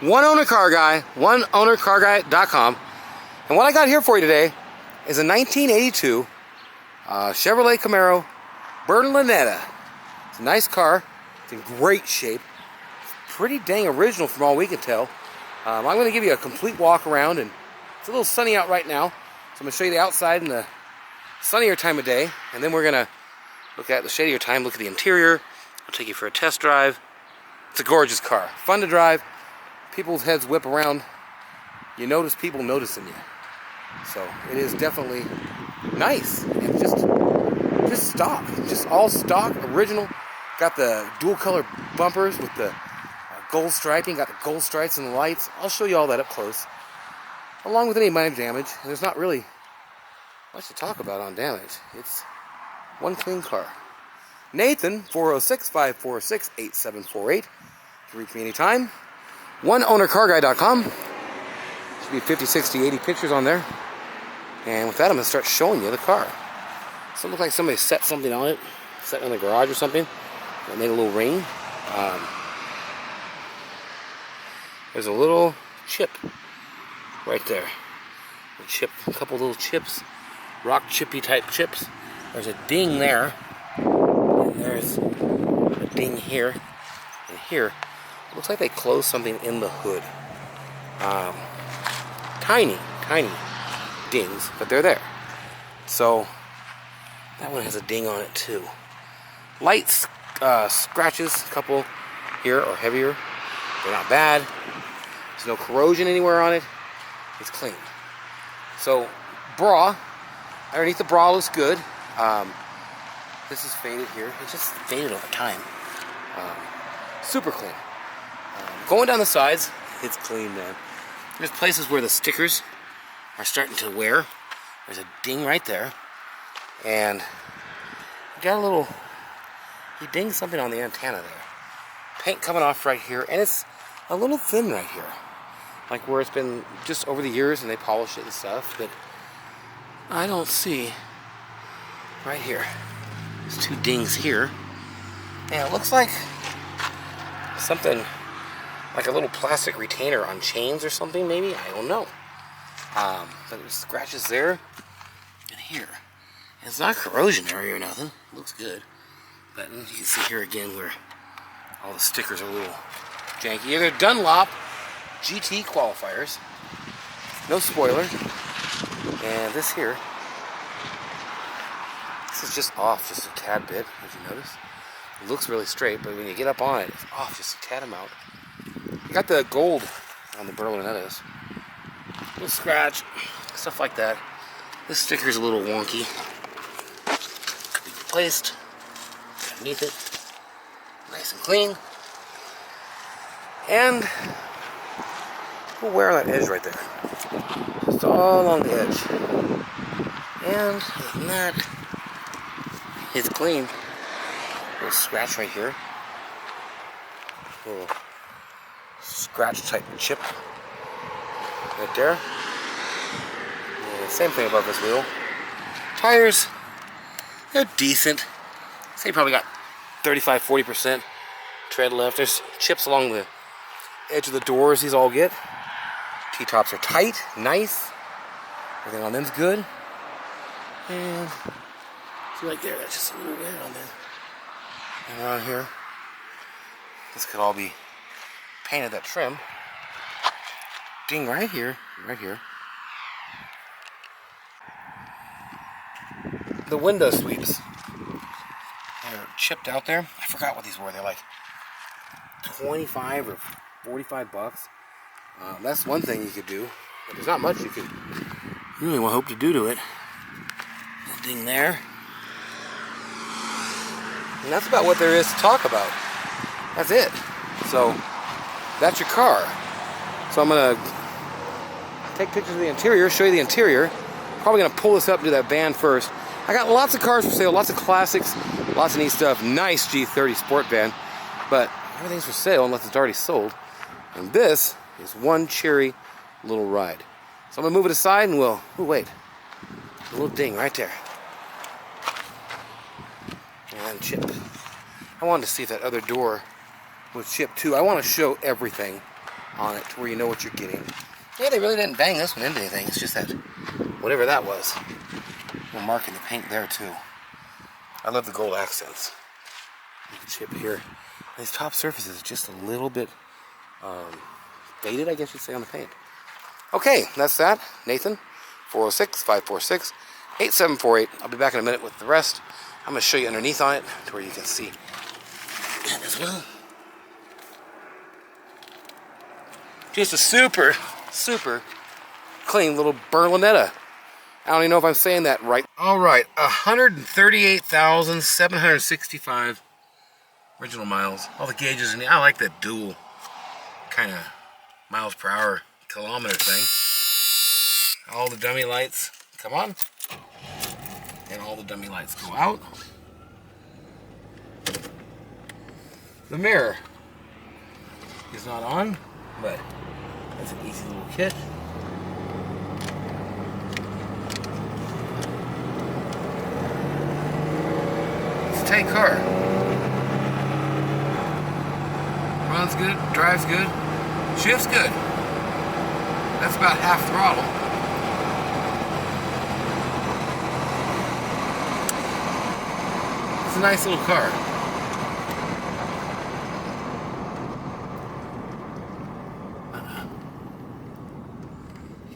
One owner car guy, oneownercarguy.com. And what I got here for you today is a 1982 Chevrolet Camaro Berlinetta. It's a nice car. It's in great shape. It's pretty dang original from all we can tell. I'm going to give you a complete walk around, and it's a little sunny out right now. So I'm going to show you the outside in the sunnier time of day, and then we're going to look at the shadier time, look at the interior. I'll take you for a test drive. It's a gorgeous car. Fun to drive. People's heads whip around. You notice people noticing you. So it is definitely nice. And just stock. Just all stock, original. Got the dual color bumpers with the gold striping. Got the gold stripes and the lights. I'll show you all that up close. Along with any minor damage. And there's not really much to talk about on damage. It's one clean car. Nathan, 406-546-8748. You can reach me anytime. OneOwnerCarGuy.com. Should be 50, 60, 80 pictures on there. And with that, I'm going to start showing you the car. So it looks like somebody set something on it. Set it in the garage or something. It made a little ring. There's a little chip right there. A chip, a couple little chips. Rock chippy type chips. There's a ding there. And there's a ding here. And here. Looks like they closed something in the hood. Tiny dings, but they're there. So that one has a ding on it too. Light scratches, a couple here are heavier. They're not bad. There's no corrosion anywhere on it. It's clean. So bra, underneath the bra looks good. This is faded here. It just faded over time. Super clean. Going down the sides, it's clean, man. There's places where the stickers are starting to wear. There's a ding right there. And you got a little, he dinged something on the antenna there. Paint coming off right here, and it's a little thin right here. Like where it's been just over the years and they polish it and stuff, but I don't see right here. There's two dings here. And it looks like something like a little plastic retainer on chains or something, maybe? I don't know. But there's scratches there and here. And it's not a corrosion area or nothing. It looks good. But you can see here again where all the stickers are a little janky. They're Dunlop GT qualifiers. No spoiler. And this here, this is just off just a tad bit, if you notice. It looks really straight, but when you get up on it, it's off just a tad amount. You got the gold on the Berlinettas. Little scratch, stuff like that. This sticker's a little wonky. Could be replaced. Underneath it, nice and clean. And we'll wear on that edge right there. Just all along the edge. And other than that, it's clean. Little scratch right here. Little scratch type chip right there. And same thing above this wheel. Tires, they're decent. Say probably got 35-40% tread left. There's chips along the edge of the doors. These all get. T-tops are tight, nice. Everything on them's good. And see right there, that's just a little wear on there. And around here, this could all be painted, that trim. Ding right here, right here. The window sweeps. They're chipped out there. I forgot what these were. They're like 25 or 45 bucks. That's one thing you could do. But there's not much you could really hope to do to it. That ding there. And that's about what there is to talk about. That's it. So, that's your car. So I'm going to take pictures of the interior, show you the interior. Probably going to pull this up and do that van first. I got lots of cars for sale, lots of classics, lots of neat stuff. Nice G30 sport van. But everything's for sale unless it's already sold. And this is one cherry little ride. So I'm going to move it aside and we'll... Oh, wait. A little ding right there. And chip. I wanted to see if that other door was chipped too. I want to show everything on it to where you know what you're getting. Yeah, they really didn't bang this one into anything. It's just that, whatever that was, we're marking the paint there too. I love the gold accents. Chip here. These top surfaces just a little bit faded, I guess you'd say, on the paint. Okay, that's that. Nathan, 406-546-8748. I'll be back in a minute with the rest. I'm going to show you underneath on it to where you can see that as well. Just a super, super clean little Berlinetta. I don't even know if I'm saying that right. All right, 138,765 original miles. All the gauges in there. I like that dual kind of miles per hour kilometer thing. All the dummy lights come on, and all the dummy lights go out. The mirror is not on, but that's an easy little kit. It's a tight car. Runs good, drives good, shifts good. That's about half throttle. It's a nice little car.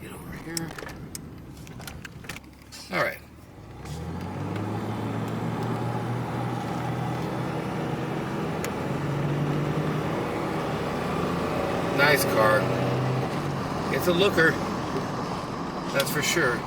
Get over here. All right. Nice car. It's a looker, that's for sure.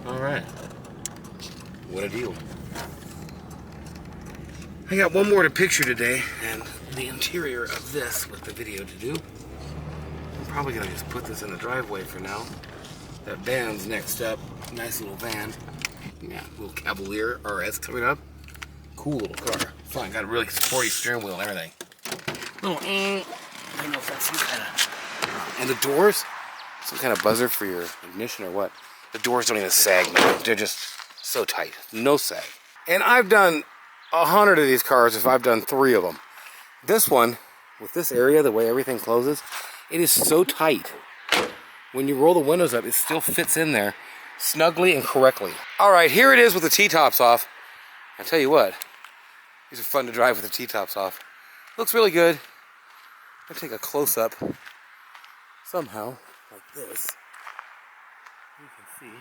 All right. What a deal. I got one more to picture today, and the interior of this with the video to do. I'm probably gonna just put this in the driveway for now. That van's next up. Nice little van. Yeah, little Cavalier RS coming up. Cool little car. Fun. Got a really sporty steering wheel and everything. Little I don't know if that's some kind of. And the doors, some kind of buzzer for your ignition or what? The doors don't even sag, man. They're just so tight. No sag. And I've done 100 of these cars if I've done 3 of them. This one, with this area, the way everything closes, it is so tight. When you roll the windows up, it still fits in there snugly and correctly. All right, here it is with the T-tops off. I tell you what, these are fun to drive with the T-tops off. Looks really good. I'm gonna take a close-up somehow, like this. You can see.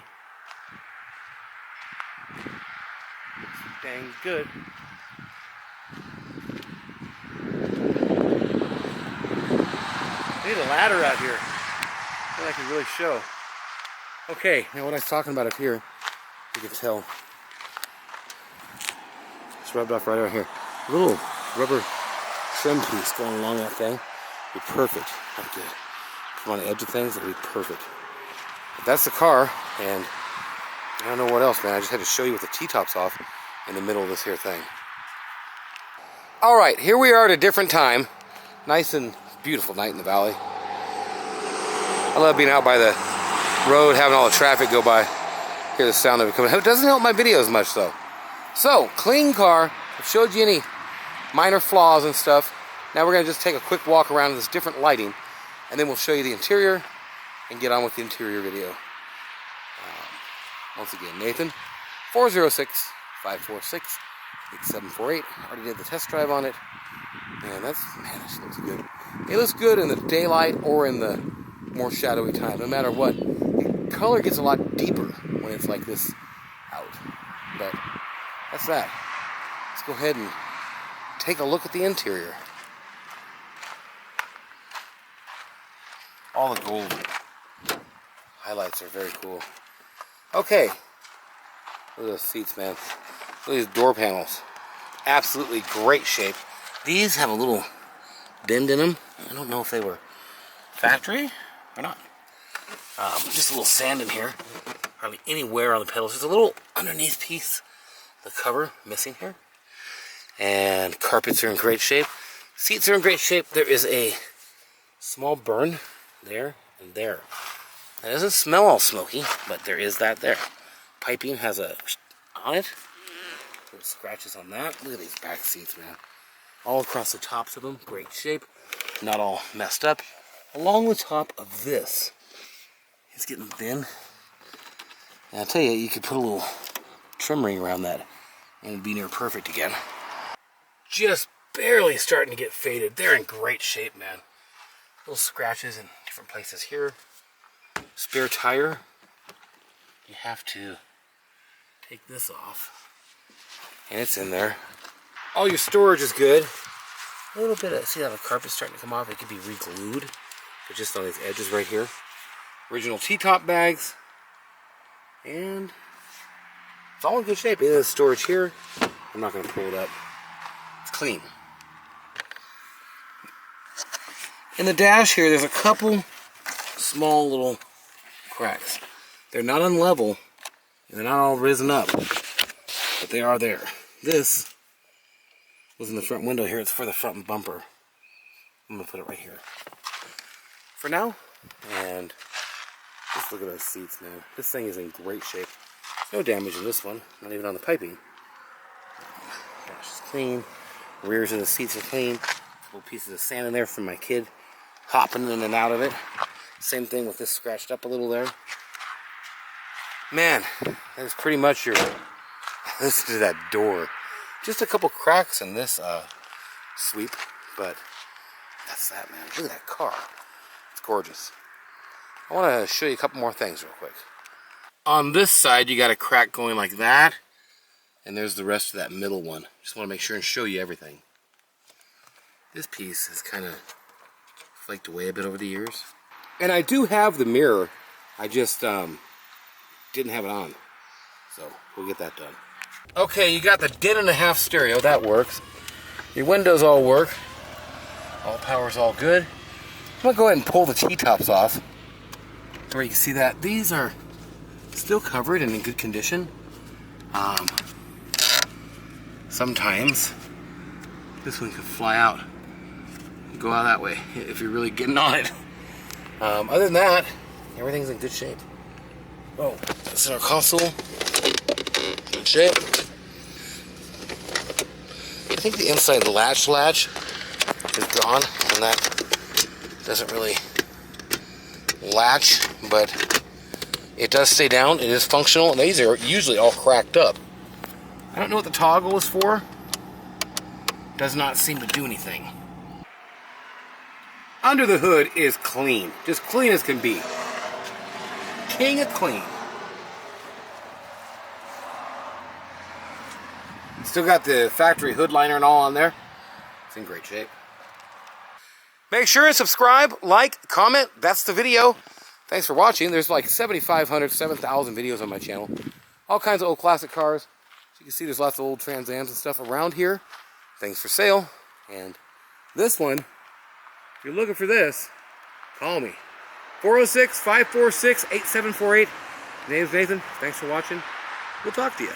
It's dang good. I need a ladder out here so I can really show. Okay, now what I was talking about up here, you can tell. It's rubbed off right over here. A little rubber trim piece going along that thing. Be perfect. Like to come on the edge of things, it'll be perfect. But that's the car, and I don't know what else, man. I just had to show you with the T-tops off in the middle of this here thing. All right, here we are at a different time. Nice and beautiful night in the valley. I love being out by the road, having all the traffic go by. Hear the sound of it coming. It doesn't help my videos much, though. So, clean car. I've showed you any minor flaws and stuff. Now we're going to just take a quick walk around this different lighting, and then we'll show you the interior and get on with the interior video. Once again, Nathan, 406-546-8748. Already did the test drive on it. Man, this looks good. It looks good in the daylight or in the more shadowy time. No matter what, the color gets a lot deeper when it's like this out. But that's that. Let's go ahead and take a look at the interior. All the gold highlights are very cool. Okay, look at those seats, man. Look at these door panels. Absolutely great shape. These have a little bend in them. I don't know if they were factory or not. Just a little sand in here. hardly any wear on the pedals. There's a little underneath piece, the cover missing here. And carpets are in great shape. Seats are in great shape. There is a small burn there and there. It doesn't smell all smoky, but there is that there. Piping has a on it. Little scratches on that. Look at these back seats, man. All across the tops of them, great shape. Not all messed up. Along the top of this, it's getting thin. And I'll tell you, you could put a little trim ring around that and it'd be near perfect again. Just barely starting to get faded. They're in great shape, man. Little scratches in different places here. Spare tire. You have to take this off. And it's in there. All your storage is good. A little bit of, see how the carpet's starting to come off? It could be re-glued. But just on these edges right here. Original T-Top bags. And it's all in good shape. There's storage here. I'm not going to pull it up. It's clean. In the dash here, there's a couple small little cracks. They're not on level, and they're not all risen up, but they are there. This was in the front window here. It's for the front bumper. I'm going to put it right here for now. And just look at those seats, man. This thing is in great shape. No damage in this one, not even on the piping. Dash is clean. Rears of the seats are clean. Little pieces of sand in there from my kid hopping in and out of it. Same thing with this scratched up a little there. Man, that is pretty much your... Listen to that door. Just a couple cracks in this sweep, but that's that, man. Look at that car. It's gorgeous. I want to show you a couple more things real quick. On this side, you got a crack going like that, and there's the rest of that middle one. Just want to make sure and show you everything. This piece is kind of flaked away a bit over the years. And I do have the mirror. I just didn't have it on. So we'll get that done. Okay, you got the 10.5 stereo. That works. Your windows all work. All power's all good. I'm going to go ahead and pull the T-tops off. Where you can see that these are still covered and in good condition. Sometimes this one could fly out and go out that way if you're really getting on it. Other than that, everything's in good shape. Oh, this is our console. Good shape. I think the inside latch is gone, and that doesn't really latch, but it does stay down. It is functional, and these are usually all cracked up. I don't know what the toggle is for. Does not seem to do anything. Under the hood is clean. Just clean as can be. King of clean. Still got the factory hood liner and all on there. It's in great shape. Make sure and subscribe, like, comment. That's the video. Thanks for watching. There's like 7,500, 7,000 videos on my channel. All kinds of old classic cars. As you can see, there's lots of old Trans Ams and stuff around here. Things for sale. And this one, if you're looking for this, call me. 406-546-8748. My name's Nathan. Thanks for watching. We'll talk to you.